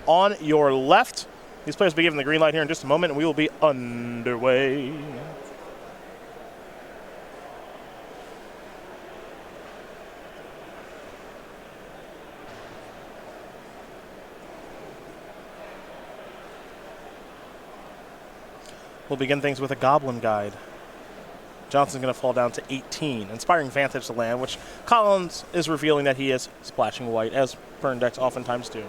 on your left. These players will be given the green light here in just a moment, and we will be underway. We'll begin things with a Goblin Guide. Johnson's going to fall down to 18. Inspiring Vantage to land, which Collins is revealing that he is splashing white, as burn decks oftentimes do.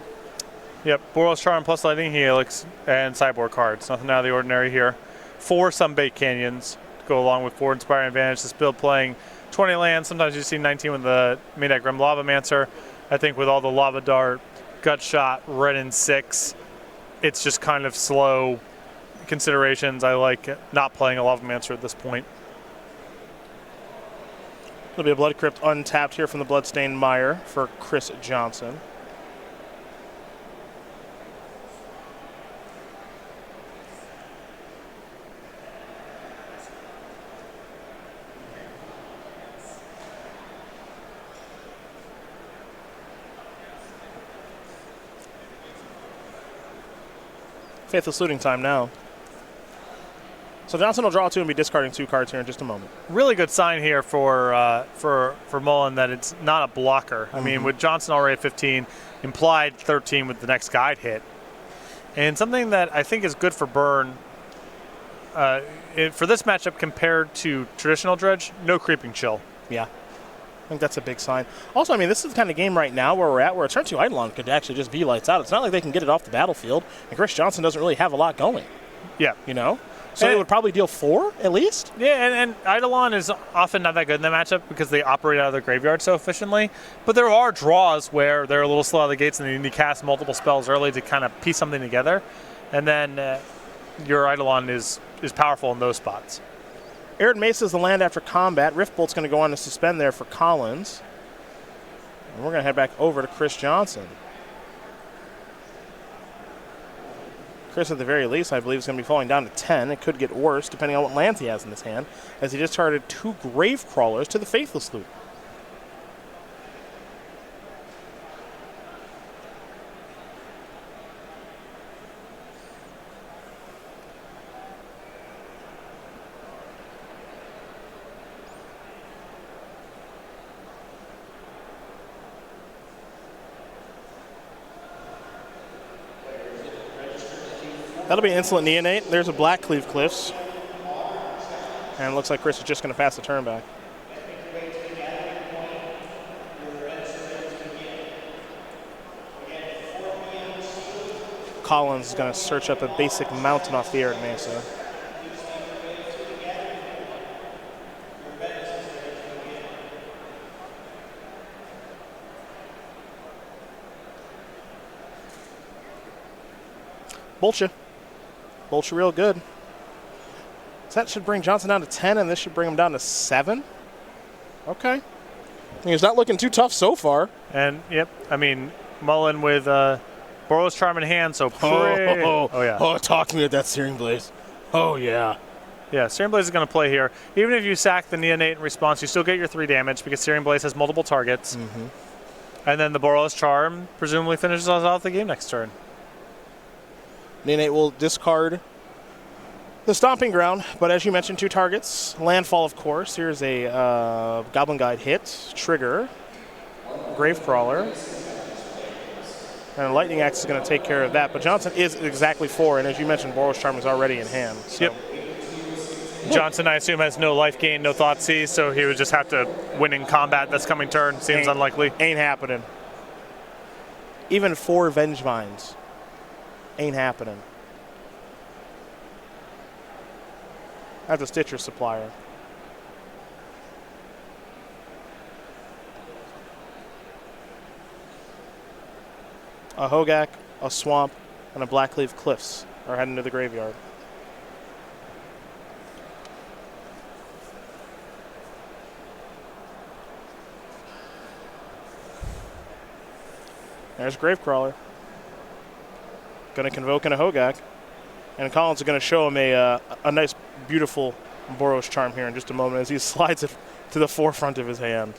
Yep, Boros Charm plus Lightning Helix and sideboard cards. Nothing out of the ordinary here. 4 Sunbaked Canyons to go along with 4 Inspiring Advantage. This build playing 20 lands. Sometimes you see 19 with the Midnight Grim Lavamancer. I think with all the Lava Dart, Gut Shot, Red and 6, it's just kind of slow considerations. I like not playing a Lavamancer at this point. There'll be a Blood Crypt untapped here from the Bloodstained Mire for Chris Johnson. Faithless Looting time now. So Johnson will draw 2 and be discarding 2 cards here in just a moment. Really good sign here for Mullen that it's not a blocker. I mean, with Johnson already at 15, implied 13 with the next guide hit. And something that I think is good for Burn, for this matchup compared to traditional Dredge, no Creeping Chill. Yeah. I think that's a big sign. Also, I mean, this is the kind of game right now where we're at where a turn 2 Eidolon could actually just be lights out. It's not like they can get it off the battlefield, and Chris Johnson doesn't really have a lot going. Yeah. You know? So it would probably deal 4 at least? Yeah, and Eidolon is often not that good in the matchup because they operate out of their graveyard so efficiently. But there are draws where they're a little slow out of the gates and they need to cast multiple spells early to kind of piece something together. And then your Eidolon is powerful in those spots. Arid Mesa is the land after combat. Riftbolt's going to go on to suspend there for Collins. And we're going to head back over to Chris Johnson. Chris, at the very least, I believe, is going to be falling down to 10. It could get worse, depending on what lands he has in his hand, as he discarded 2 Grave Crawlers to the Faithless Loot. That'll be Insolent Neonate. There's a Black Cleave Cliffs. And it looks like Chris is just going to pass the turn back. Collins is going to search up a basic mountain off the Arid Mesa. Bolcha. Bolcha real good. So that should bring Johnson down to 10, and this should bring him down to 7. Okay. I mean, he's not looking too tough so far. And, yep, I mean, Mullen with Boros Charm in hand, so yeah. Oh, talk to me with that Searing Blaze. Oh, yeah. Yeah, Searing Blaze is going to play here. Even if you sack the Neonate in response, you still get your 3 damage because Searing Blaze has multiple targets. And then the Boros Charm presumably finishes us off the game next turn. Neonate will discard the Stomping Ground, but as you mentioned, 2 targets. Landfall, of course. Here's a Goblin Guide hit, trigger, Gravecrawler, and Lightning Axe is going to take care of that. But Johnson is exactly 4, and as you mentioned, Boros Charm is already in hand. So. Yep. Johnson, I assume, has no life gain, no Thoughtseize, so he would just have to win in combat this coming turn. Seems unlikely. Ain't happening. Even 4 Vengevines. Ain't happening. That's a Stitcher Supplier. A Hogak, a Swamp, and a Blackleaf Cliffs are heading to the graveyard. There's Gravecrawler. Going to Convoke in a Hogak. And Collins is going to show him a nice, beautiful Boros Charm here in just a moment as he slides it to the forefront of his hand.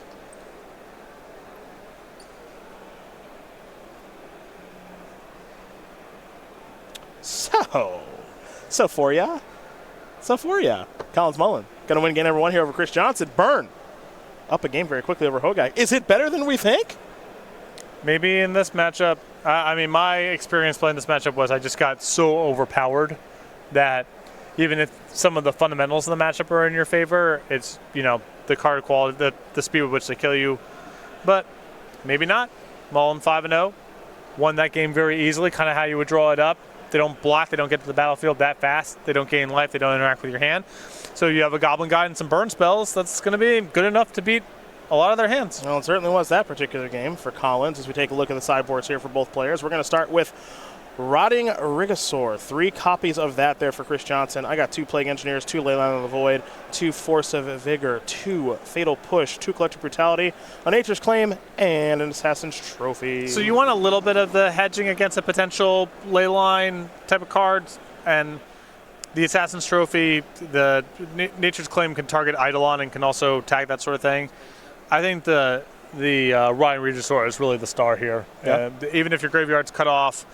Oh, so for ya. Collins Mullen gonna win game number 1 here over Chris Johnson. Burn up a game very quickly over Hogak. Is it better than we think? Maybe in this matchup. I mean, my experience playing this matchup was I just got so overpowered that even if some of the fundamentals of the matchup are in your favor, it's, you know, the card quality, the speed with which they kill you. But maybe not. Mullen 5-0. Won that game very easily, kind of how you would draw it up. They don't block, they don't get to the battlefield that fast, they don't gain life, they don't interact with your hand. So you have a Goblin Guide and some burn spells, that's going to be good enough to beat a lot of their hands. Well, it certainly was that particular game for Collins. As we take a look at the sideboards here for both players, we're going to start with Rotting Rigosaur. 3 copies of that there for Chris Johnson. I got 2 Plague Engineers, 2 Leyline of the Void, 2 Force of Vigor, 2 Fatal Push, 2 Collective Brutality, a Nature's Claim, and an Assassin's Trophy. So you want a little bit of the hedging against a potential Leyline type of cards, and the Assassin's Trophy, the Nature's Claim can target Eidolon and can also tag that sort of thing. I think the Rotting Rigosaur is really the star here. Yeah. Even if your graveyard's cut off,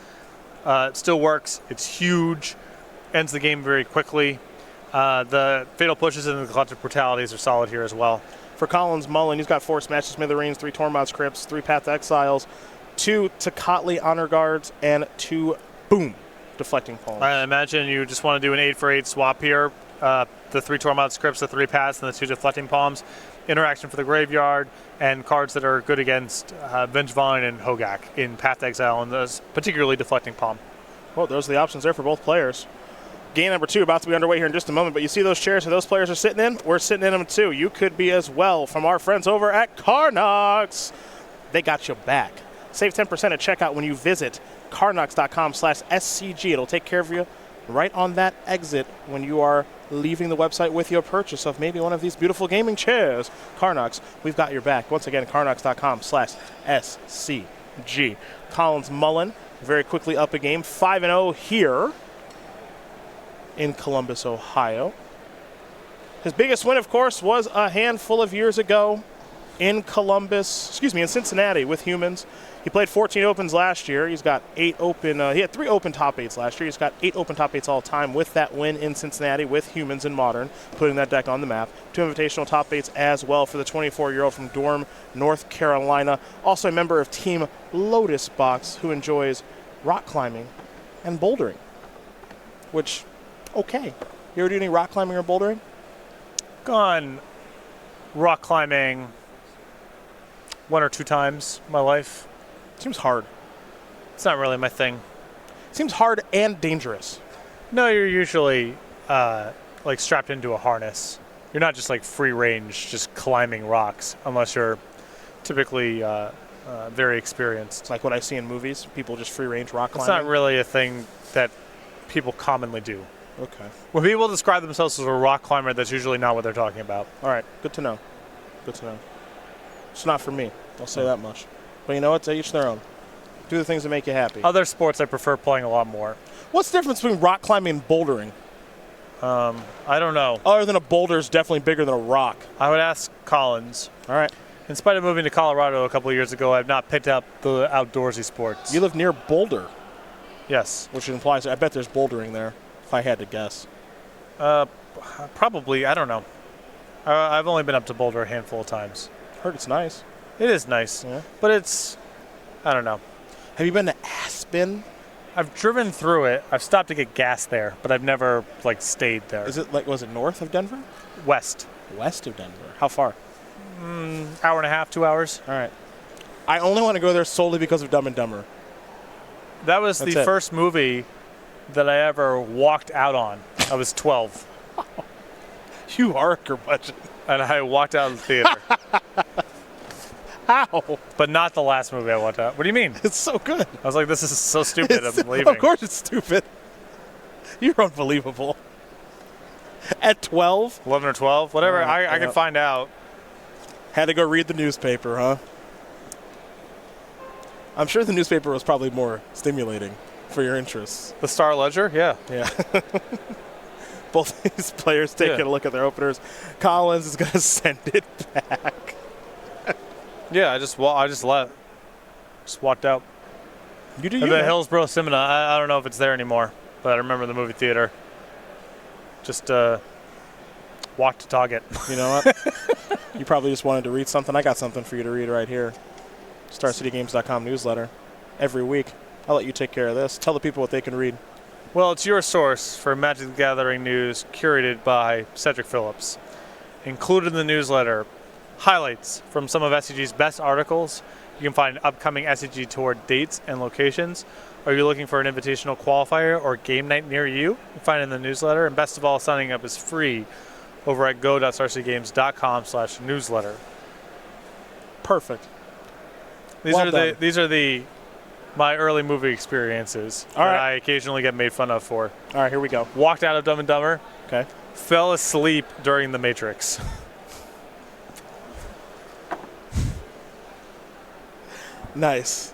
it still works. It's huge. Ends the game very quickly. The Fatal Pushes and the Collective Brutalities are solid here as well. For Collins Mullen, he's got 4 Smashes Smithereens, 3 Tormod's Crypts, 3 Path to Exiles, 2 Tecatli Honor Guards, and 2 Boom Deflecting Palms. I imagine you just want to do an 8-for-8 swap here. The 3 Tormod's Crypts, the 3 Paths, and the 2 Deflecting Palms. Interaction for the graveyard, and cards that are good against Vengevine and Hogak in Path to Exile, and those particularly Deflecting Palm. Well, those are the options there for both players. Game number 2 about to be underway here in just a moment, but you see those chairs that those players are sitting in? We're sitting in them too. You could be as well from our friends over at Carnox. They got your back. Save 10% at checkout when you visit carnox.com/SCG. It'll take care of you right on that exit when you are leaving the website with your purchase of maybe one of these beautiful gaming chairs. Carnox, we've got your back. Once again, carnox.com/SCG. Collins Mullen, very quickly up a game, 5-0 here in Columbus, Ohio. His biggest win, of course, was a handful of years ago in Cincinnati with Humans. He played 14 opens last year. He's got 8 open. He had 3 open top 8s last year. He's got 8 open top 8s all time with that win in Cincinnati with Humans in Modern, putting that deck on the map. 2 invitational top 8s as well for the 24-year-old from Durham, North Carolina. Also a member of Team Lotus Box who enjoys rock climbing and bouldering. Which, okay. You ever do any rock climbing or bouldering? Gone rock climbing 1 or 2 times in my life. Seems hard. It's not really my thing. Seems hard and dangerous. No, you're usually like strapped into a harness. You're not just like free range, just climbing rocks, unless you're typically very experienced. It's like what I see in movies. People just free range rock climbing. It's not really a thing that people commonly do. Okay. When people describe themselves as a rock climber, that's usually not what they're talking about. All right. Good to know. Good to know. It's not for me. I'll say that much. But you know what? To each their own. Do the things that make you happy. Other sports I prefer playing a lot more. What's the difference between rock climbing and bouldering? I don't know. Other than a boulder is definitely bigger than a rock. I would ask Collins. All right. In spite of moving to Colorado a couple of years ago, I've not picked up the outdoorsy sports. You live near Boulder. Yes. Which implies, I bet there's bouldering there, if I had to guess. Probably. I don't know. I've only been up to Boulder a handful of times. Heard it's nice. It is nice. Yeah. But it's, I don't know. Have you been to Aspen? I've driven through it. I've stopped to get gas there, but I've never, like, stayed there. Is it like, was it north of Denver? West. West of Denver. How far? Hour and a half, 2 hours. All right. I only want to go there solely because of Dumb and Dumber. That was the first movie that I ever walked out on. I was 12. You are a curmudgeon. And I walked out of the theater. How? But not the last movie I walked out. What do you mean? It's so good. I was like, this is so stupid. I'm leaving. Of course it's stupid. You're unbelievable. At 12? 11 or 12? Whatever. I can find out. Had to go read the newspaper, huh? I'm sure the newspaper was probably more stimulating for your interests. The Star Ledger? Yeah. Yeah. Both these players taking a look at their openers. Collins is going to send it back. Yeah, I just left. Just walked out. You do The you. Hillsborough Cinema. I don't know if it's there anymore. but I remember the movie theater. Just walked to Target. You know what? You probably just wanted to read something. I got something for you to read right here. StarCityGames.com newsletter. Every week. I'll let you take care of this. Tell the people what they can read. Well, it's your source for Magic the Gathering news curated by Cedric Phillips. Included in the newsletter, highlights from some of SCG's best articles. You can find upcoming SCG Tour dates and locations. Are you looking for an invitational qualifier or game night near you? You can find it in the newsletter. And best of all, signing up is free over at go.starcitygames.com/newsletter. Perfect. These Well are done. my early movie experiences All that right. I occasionally get made fun of for. All right, here we go. Walked out of Dumb and Dumber, Okay. fell asleep during The Matrix. Nice.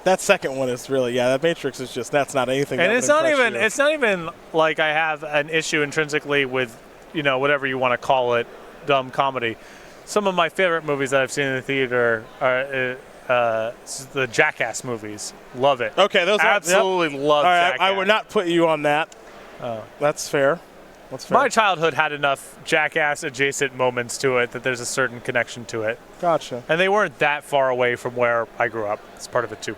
That second one is really, that Matrix is just, that's not anything. And that it's would not impress even you. it's not even like I have an issue intrinsically with, whatever you want to call it, dumb comedy. Some of my favorite movies that I've seen in the theater are the Jackass movies. Love it. Okay, those absolutely love All right, Jackass. I would not put you on that. Oh. That's fair. That's fair. My childhood had enough Jackass adjacent moments to it that there's a certain connection to it. Gotcha. And they weren't that far away from where I grew up. It's part of it too.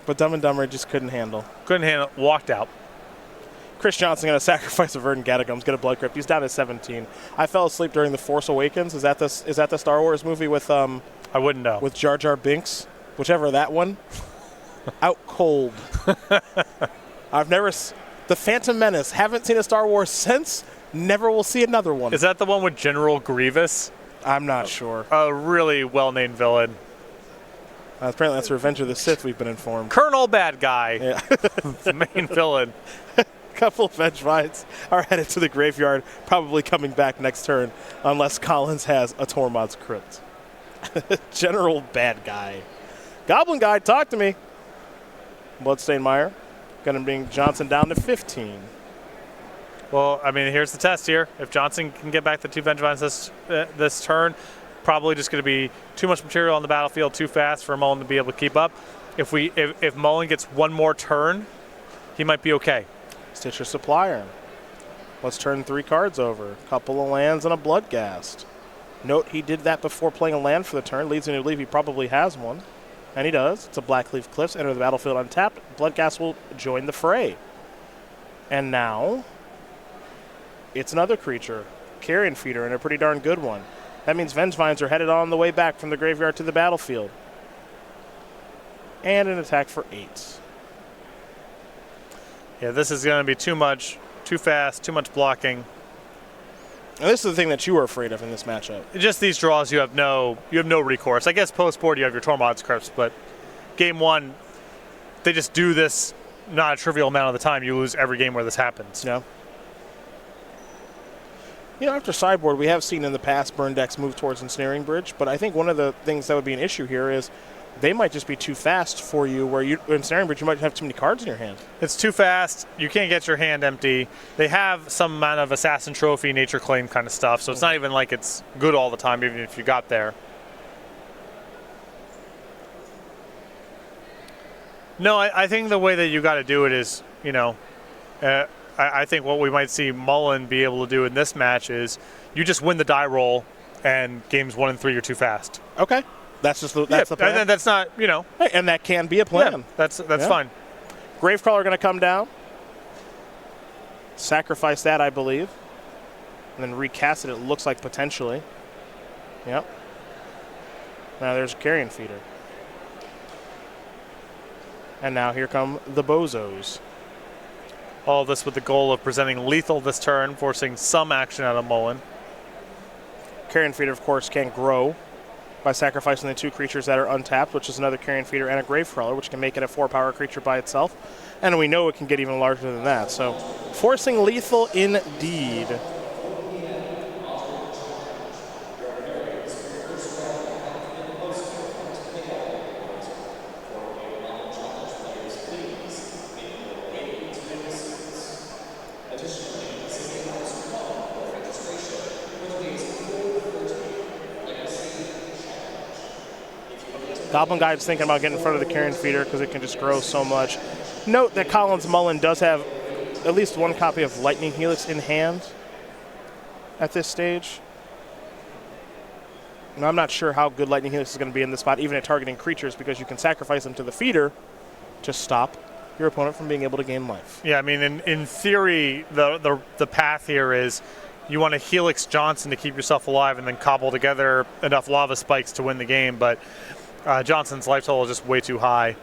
But Dumb and Dumber just couldn't handle. Couldn't handle it. Walked out. Chris Johnson going to sacrifice a Verdant Catacomb, get a Blood Crypt. He's down to 17. I fell asleep during The Force Awakens. Is that the Star Wars movie with I wouldn't know. with Jar Jar Binks? Whichever that one. Out cold. I've never The Phantom Menace. Haven't seen a Star Wars since. Never will see another one. Is that the one with General Grievous? I'm not sure. A really well-named villain. Apparently that's Revenge of the Sith, we've been informed. Colonel Bad Guy. Yeah. The main villain. Couple of Vengevines are headed to the graveyard, probably coming back next turn, unless Collins has a Tormod's Crypt. General Bad Guy. Goblin Guy, talk to me. Bloodstained Mire. Going to bring Johnson down to 15. Well, I mean, here's the test here. If Johnson can get back the 2 Vengevines this turn, probably just going to be too much material on the battlefield too fast for Mullen to be able to keep up. If Mullen gets one more turn, he might be okay. Stitcher Supplier. Let's turn 3 cards over. Couple of lands and a Bloodghast. Note he did that before playing a land for the turn. Leads me to believe he probably has one. And he does. It's a Blackleaf Cliffs. Enter the battlefield untapped. Bloodghast will join the fray. And now, it's another creature. Carrion Feeder, and a pretty darn good one. That means Vengevines are headed on the way back from the graveyard to the battlefield. And an attack for 8. Yeah, this is going to be too much, too fast, too much blocking. And this is the thing that you were afraid of in this matchup. Just these draws, you have no recourse. I guess post-board you have your Tormod's Crypts, but game 1, they just do this not a trivial amount of the time. You lose every game where this happens. Yeah. After sideboard, we have seen in the past burn decks move towards Ensnaring Bridge, but I think one of the things that would be an issue here is they might just be too fast for you, where Ensnaring Bridge, you might have too many cards in your hand. It's too fast. You can't get your hand empty. They have some amount of Assassin Trophy, Nature Claim kind of stuff, so it's not even like it's good all the time, even if you got there. No, I think the way that you got to do it is, I think what we might see Mullen be able to do in this match is you just win the die roll, and games 1 and 3 are too fast. Okay. That's the plan. And then that's not, Hey, and that can be a plan. Yeah, that's fine. Gravecrawler going to come down. Sacrifice that, I believe. And then recast it looks like potentially. Yep. Now there's a Carrion Feeder. And now here come the Bozos. All of this with the goal of presenting lethal this turn, forcing some action out of Mullen. Carrion Feeder, of course, can grow by sacrificing the 2 creatures that are untapped, which is another Carrion Feeder and a Gravecrawler, which can make it a 4-power creature by itself. And we know it can get even larger than that. So, forcing lethal indeed. Goblin Guide's thinking about getting in front of the carrion feeder because it can just grow so much. Note that Collins Mullen does have at least one copy of Lightning Helix in hand at this stage. And I'm not sure how good Lightning Helix is going to be in this spot, even at targeting creatures, because you can sacrifice them to the feeder to stop your opponent from being able to gain life. Yeah, I mean, in theory, the path here is you want to Helix Johnson to keep yourself alive and then cobble together enough lava spikes to win the game, but Johnson's life total is just way too high.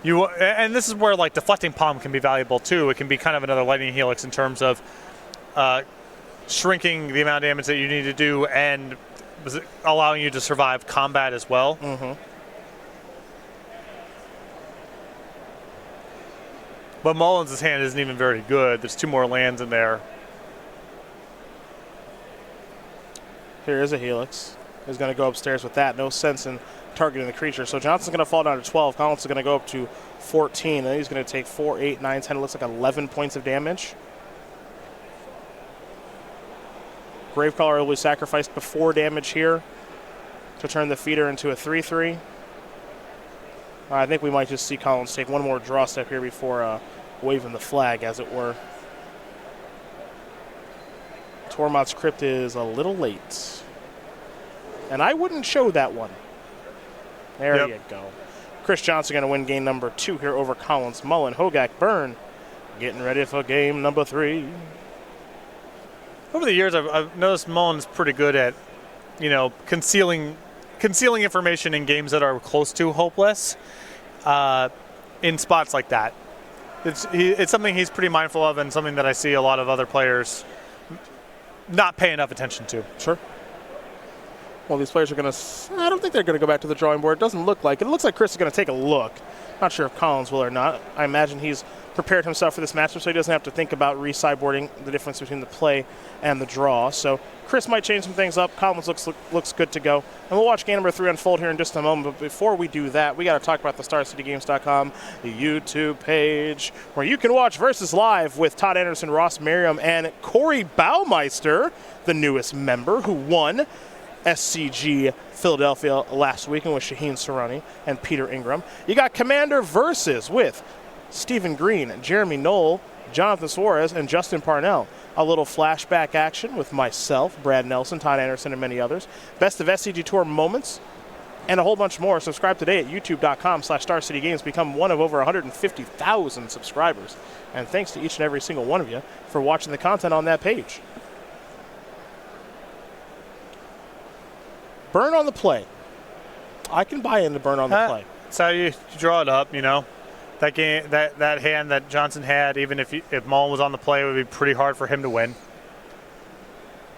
And this is where, like, Deflecting Palm can be valuable, too. It can be kind of another Lightning Helix in terms of shrinking the amount of damage that you need to do and allowing you to survive combat as well. Mm-hmm. But Mullins' hand isn't even very good. There's 2 more lands in there. Here is a Helix. He's going to go upstairs with that. No sense in targeting the creature. So Johnson's going to fall down to 12. Collins is going to go up to 14. Then he's going to take 4, 8, 9, 10. It looks like 11 points of damage. Gravecaller will be sacrificed before damage here to turn the feeder into a 3-3. I think we might just see Collins take one more draw step here before waving the flag, as it were. Tormod's Crypt is a little late. And I wouldn't show that one. There you go. Chris Johnson going to win game number 2 here over Collins Mullen. Hogak Byrne getting ready for game number 3. Over the years, I've noticed Mullen's pretty good at, concealing information in games that are close to hopeless in spots like that. It's something he's pretty mindful of and something that I see a lot of other players not pay enough attention to. Sure. Well, these players are going to... I don't think they're going to go back to the drawing board. It doesn't look like it. It looks like Chris is going to take a look. Not sure if Collins will or not. I imagine he's prepared himself for this matchup so he doesn't have to think about re-sideboarding the difference between the play and the draw. So Chris might change some things up. Collins looks good to go. And we'll watch game number 3 unfold here in just a moment. But before we do that, we got to talk about the StarCityGames.com YouTube page, where you can watch Versus Live with Todd Anderson, Ross Merriam, and Corey Baumeister, the newest member, who won SCG Philadelphia last weekend with Shaheen Sarani and Peter Ingram. You got Commander Versus with Stephen Green, Jeremy Knoll, Jonathan Suarez, and Justin Parnell. A little flashback action with myself, Brad Nelson, Todd Anderson, and many others. Best of SCG Tour moments, and a whole bunch more. Subscribe today at youtube.com/StarCityGames. Become one of over 150,000 subscribers. And thanks to each and every single one of you for watching the content on that page. Burn on the play. I can buy into Burn on the play. That's how you draw it up, That game, that hand that Johnson had, even if Mullen was on the play, it would be pretty hard for him to win.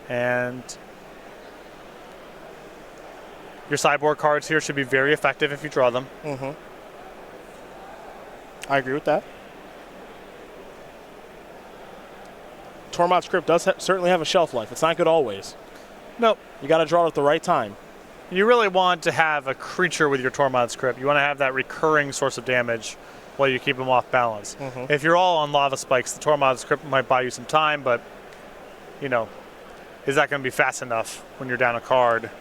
And your sideboard cards here should be very effective if you draw them. Mm-hmm. I agree with that. Tormod's Crypt does certainly have a shelf life. It's not good always. Nope. You got to draw it at the right time. You really want to have a creature with your Tormod's Crypt. You want to have that recurring source of damage while you keep them off balance. Mm-hmm. If you're all on lava spikes, the Tormod's Crypt might buy you some time, but, is that going to be fast enough when you're down a card?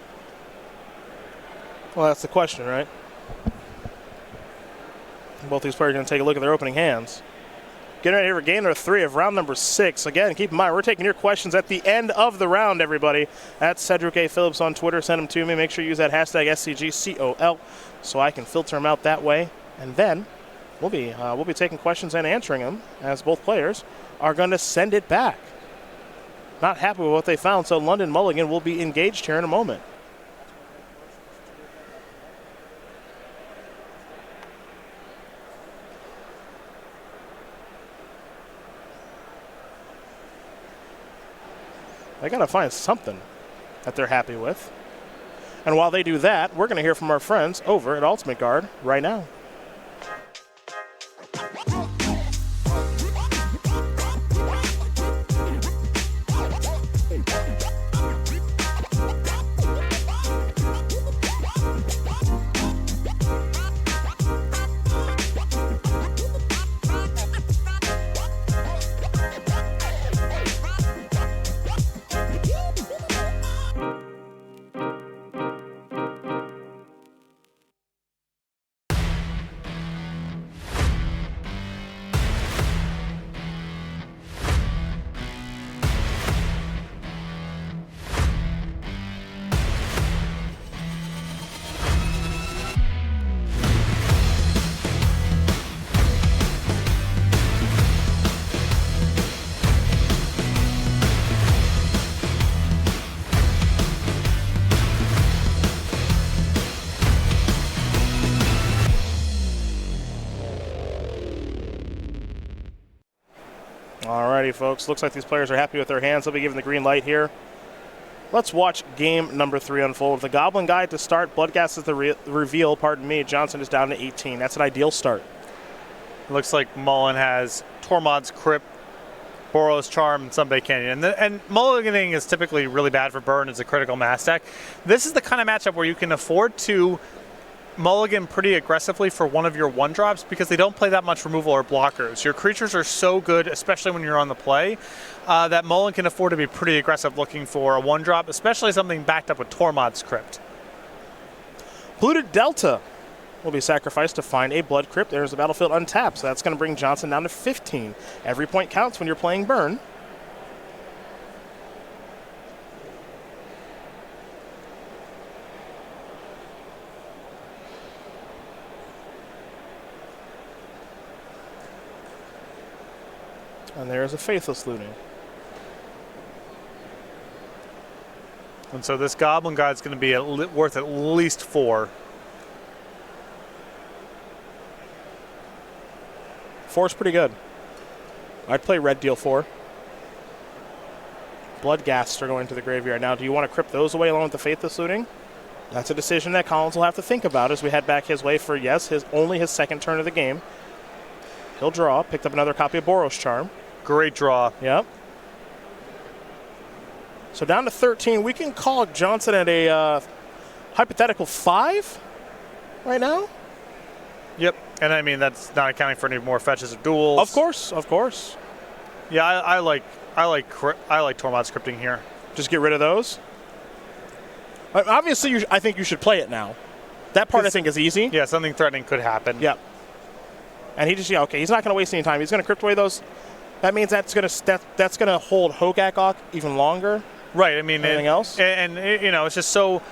Well, that's the question, right? Both these players are going to take a look at their opening hands. Getting ready for game number 3 of round number 6. Again, keep in mind, we're taking your questions at the end of the round, everybody. At Cedric A. Phillips on Twitter. Send them to me. Make sure you use that hashtag SCGCOL so I can filter them out that way. And then we'll be taking questions and answering them, as both players are going to send it back. Not happy with what they found, so London Mulligan will be engaged here in a moment. They got to find something that they're happy with. And while they do that, we're going to hear from our friends over at Ultimate Guard right now. Alrighty, folks. Looks like these players are happy with their hands. They'll be given the green light here. Let's watch game number 3 unfold. The Goblin Guide to start. Bloodghast is the reveal. Pardon me. Johnson is down to 18. That's an ideal start. Looks like Mullen has Tormod's Crypt, Boros Charm, and Sunbay Canyon. And mulliganing is typically really bad for burn as a critical mass deck. This is the kind of matchup where you can afford to mulligan pretty aggressively for one of your 1-drops because they don't play that much removal or blockers. Your creatures are so good, especially when you're on the play, that Mullen can afford to be pretty aggressive looking for a 1-drop, especially something backed up with Tormod's Crypt. Polluted Delta will be sacrificed to find a Blood Crypt. There's the battlefield untapped, so that's going to bring Johnson down to 15. Every point counts when you're playing burn. And there's a Faithless Looting. And so this Goblin Guide is going to be worth at least 4. 4's pretty good. I'd play red, deal 4. Bloodghasts are going to the graveyard. Now, do you want to crypt those away along with the Faithless Looting? That's a decision that Collins will have to think about as we head back his way for, yes, only his second turn of the game. He'll draw. Picked up another copy of Boros Charm. Great draw. Yep. So down to 13. We can call Johnson at a hypothetical 5 right now. Yep. And I mean, that's not accounting for any more fetches or duels. Of course, of course. Yeah, I like Tormod's Crypting here. Just get rid of those. Obviously, I think you should play it now. That part I think is easy. Yeah, something threatening could happen. Yep. And he just, yeah, okay, he's not going to waste any time. He's going to crypt away those. That means that's going to hold Hogak even longer. Right. I mean, anything else? And you know, it's just so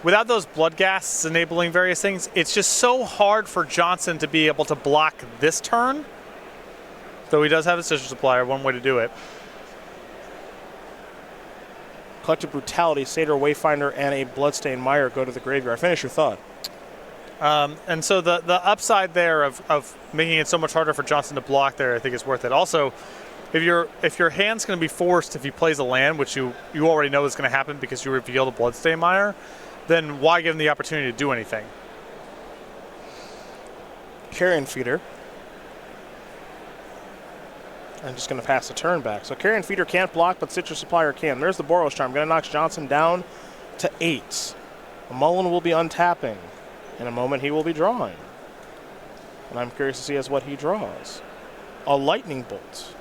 without those Bloodghasts enabling various things, it's just so hard for Johnson to be able to block this turn. Though he does have a Decision Supplier, one way to do it. Collective Brutality, Satyr, Wayfinder, and a Bloodstained Mire go to the graveyard. Finish your thought. And so the upside there of making it so much harder for Johnson to block there, I think is worth it. Also, if your hand's going to be forced if he plays a land, which you already know is going to happen because you reveal the Bloodstained Mire, then why give him the opportunity to do anything? Carrion Feeder. I'm just going to pass the turn back. So Carrion Feeder can't block, but Citrus Supplier can. There's the Boros Charm. Going to knock Johnson down to 8. Mullen will be untapping. In a moment, he will be drawing. And I'm curious to see as what he draws. A Lightning Bolt.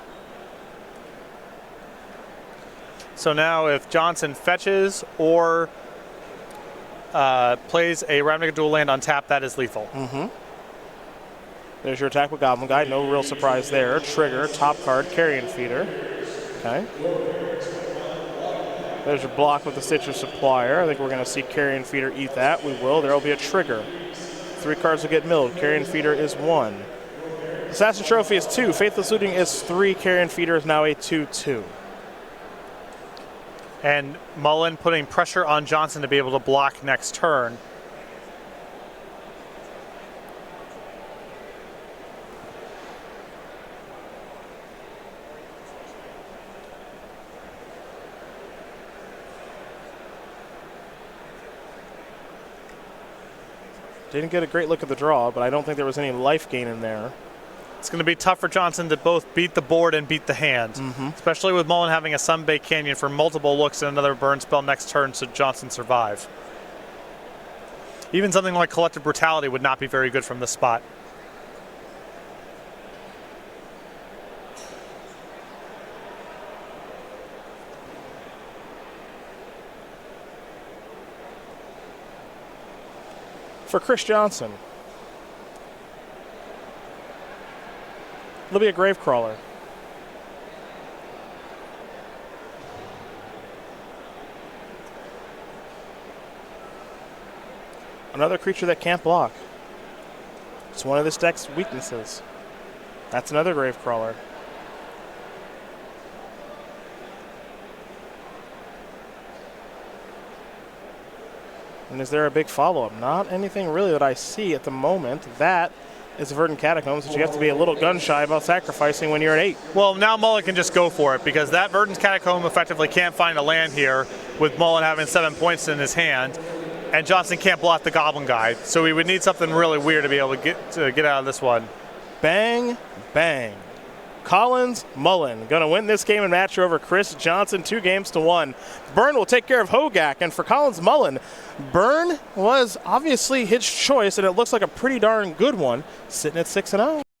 So now if Johnson fetches or plays a Ravnica Dual land on tap, that is lethal. Mm-hmm. There's your attack with Goblin Guide. No real surprise there. Trigger, top card, Carrion Feeder. Okay. There's your block with the Citrus Supplier. I think we're going to see Carrion Feeder eat that. We will. There will be a trigger. 3 cards will get milled. Carrion Feeder is 1. Assassin Trophy is 2. Faithless Looting is 3. Carrion Feeder is now a 2/2. And Mullen putting pressure on Johnson to be able to block next turn. Didn't get a great look at the draw, but I don't think there was any life gain in there. It's going to be tough for Johnson to both beat the board and beat the hand, especially with Mullen having a Sunbay Canyon for multiple looks and another burn spell next turn should Johnson survive. Even something like Collective Brutality would not be very good from this spot. For Chris Johnson, it'll be a Gravecrawler. Another creature that can't block. It's one of this deck's weaknesses. That's another Gravecrawler. And is there a big follow-up? Not anything really that I see at the moment. That It's Verdant Catacombs that you have to be a little gun-shy about sacrificing when you're at 8. Well, now Mullen can just go for it because that Verdant Catacomb effectively can't find a land here with Mullen having 7 points in his hand, and Johnson can't block the Goblin Guide. So we would need something really weird to be able to get out of this one. Bang, bang. Collins, Mullen going to win this game and match over Chris Johnson 2-1. Byrne will take care of Hogak, and for Collins Mullen, Byrne was obviously his choice, and it looks like a pretty darn good one, sitting at 6-0.